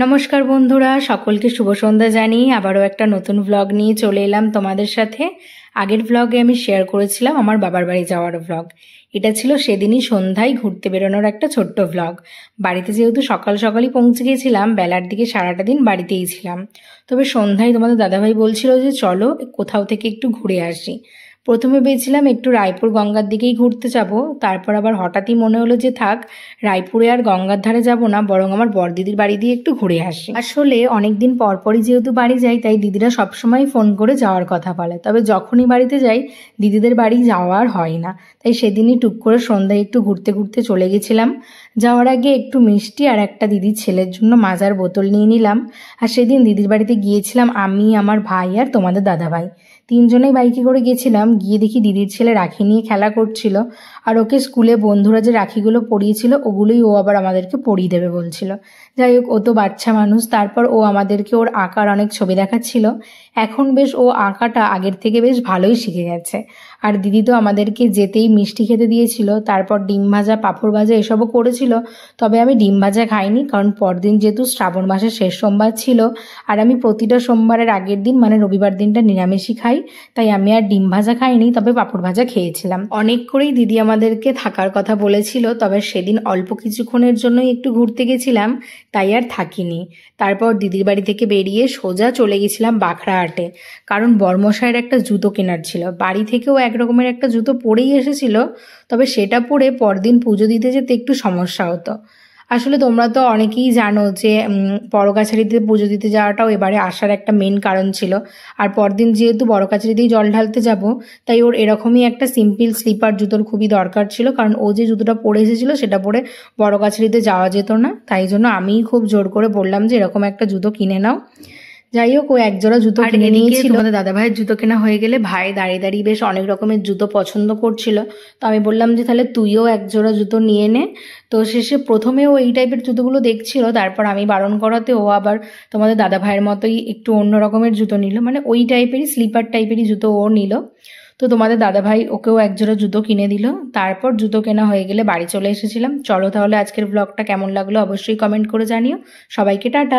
নমস্কার বন্ধুরা, সকলকে শুভ সন্ধ্যা জানিয়ে আবারও একটা নতুন ব্লগ নিয়ে চলে এলাম তোমাদের সাথে। আগের ব্লগে আমি শেয়ার করেছিলাম আমার বাবার বাড়ি যাওয়ার ব্লগ। এটা ছিল সেদিনই সন্ধ্যায় ঘুরতে বেরোনোর একটা ছোট্ট ব্লগ। বাড়িতে যেহেতু সকাল সকালই পৌঁছে গিয়েছিলাম, বেলার দিকে সারাটা দিন বাড়িতেই ছিলাম। তবে সন্ধ্যায় তোমাদের দাদাভাই বলছিল যে চলো কোথাও থেকে একটু ঘুরে আসি। প্রথমে ভেবেছিলাম একটু রায়পুর গঙ্গার দিকেই ঘুরতে যাব, তারপর আবার হঠাৎই মনে হলো যে থাক, রায়পুরে আর গঙ্গার ধারে যাব না, বরং আমার বড়দিদির বাড়ি দিয়ে একটু ঘুরে আসি। আসলে অনেকদিন পরপরই যেহেতু বাড়ি যাই, তাই দিদিরা সবসময় ফোন করে যাওয়ার কথা বলে, তবে যখনই বাড়িতে যাই দিদিদের বাড়ি যাওয়ার হয় না। তাই সেদিনই টুক করে সন্ধ্যায় একটু ঘুরতে ঘুরতে চলে গেছিলাম। যাওয়ার আগে একটু মিষ্টি আর একটা দিদির ছেলের জন্য মাজার বোতল নিয়ে নিলাম। আর সেদিন দিদির বাড়িতে গিয়েছিলাম আমি, আমার ভাই আর তোমাদের দাদাভাই, তিনজনেই বাইকে করে গেছিলাম। গিয়ে দেখি দিদির ছেলে রাখি নিয়ে খেলা করছিল, আর ওকে স্কুলে বন্ধুরা যে রাখিগুলো পরিয়েছিল ওগুলোই ও আবার আমাদেরকে পরিয়ে দেবে বলছিল। যাই হোক, ও তো বাচ্চা মানুষ। তারপর ও আমাদেরকে ওর আঁকার অনেক ছবি দেখাচ্ছিল। এখন বেশ ও আঁকাটা আগের থেকে বেশ ভালোই শিখে গেছে। আর দিদি তো আমাদেরকে যেতেই মিষ্টি খেতে দিয়েছিল, তারপর ডিম ভাজা, পাঁপড় ভাজা এসবও করেছিল। তবে আমি ডিম ভাজা খাইনি, কারণ পরদিন যেহেতু শ্রাবণ মাসের শেষ সোমবার ছিল, আর আমি প্রতিটা সোমবারের আগের দিন মানে রবিবার দিনটা নিরামিষই খাই, তাই আমি আর ডিম ভাজা খাইনি, তবে পাঁপড় ভাজা খেয়েছিলাম। অনেক করেই দিদি আমাদেরকে থাকার কথা বলেছিল, তবে সেদিন অল্প কিছুক্ষণের জন্যই একটু ঘুরতে গেছিলাম, তাই আর থাকিনি। তারপর দিদির বাড়ি থেকে বেরিয়ে সোজা চলে গেছিলাম বাখরাহাটে, কারণ বর্মশাইয়ের একটা জুতো কেনার ছিল। বাড়ি থেকেও একরকমের একটা জুতো পরেই এসেছিল, তবে সেটা পরে পরদিন পুজো দিতে যেতে একটু সমস্যা হতো। আসলে তোমরা তো অনেকেই জানো যে বড়কাছারিতে পুজো দিতে যাওয়াটাও এবারে আসার একটা মেন কারণ ছিল। আর পরদিন যেহেতু বড়কাছারিতেই জল ঢালতে যাব, তাই ওর এরকমই একটা সিম্পল স্লিপার জুতোর খুবই দরকার ছিল, কারণ ও যে জুতোটা পরে এসেছিলো সেটা পরে বড়কাছারিতে যাওয়া যেত না। তাই জন্য আমিই খুব জোর করে বললাম যে এরকম একটা জুতো কিনে নাও। যাই হোক, ও একজোড়া জুতো কিনে নিয়েছিল। আমাদের দাদা ভাইয়ের জুতো কেনা হয়ে গেলে ভাই দাঁড়িয়ে দাঁড়িয়ে বেশ অনেক রকমের জুতো পছন্দ করছিল। তো আমি বললাম যে তাহলে তুইও একজোড়া জুতো নিয়ে নে। তো শেষে প্রথমে ও এই টাইপের জুতোগুলো দেখছিল, তারপর আমি বারণ করাতে ও আবার তোমাদের দাদা ভাইয়ের মতোই একটু অন্য রকমের জুতো নিল, মানে ওই টাইপেরই স্লিপার টাইপেরই জুতো ও নিল। তো তোমাদের দাদাভাই ওকেও একজোড়া জুতো কিনে দিল। তারপর জুতো কেনা হয়ে গেলে বাড়ি চলে এসেছিলাম। চলো তাহলে আজকের ব্লগটা কেমন লাগলো অবশ্যই কমেন্ট করে জানিও। সবাইকে টাটা।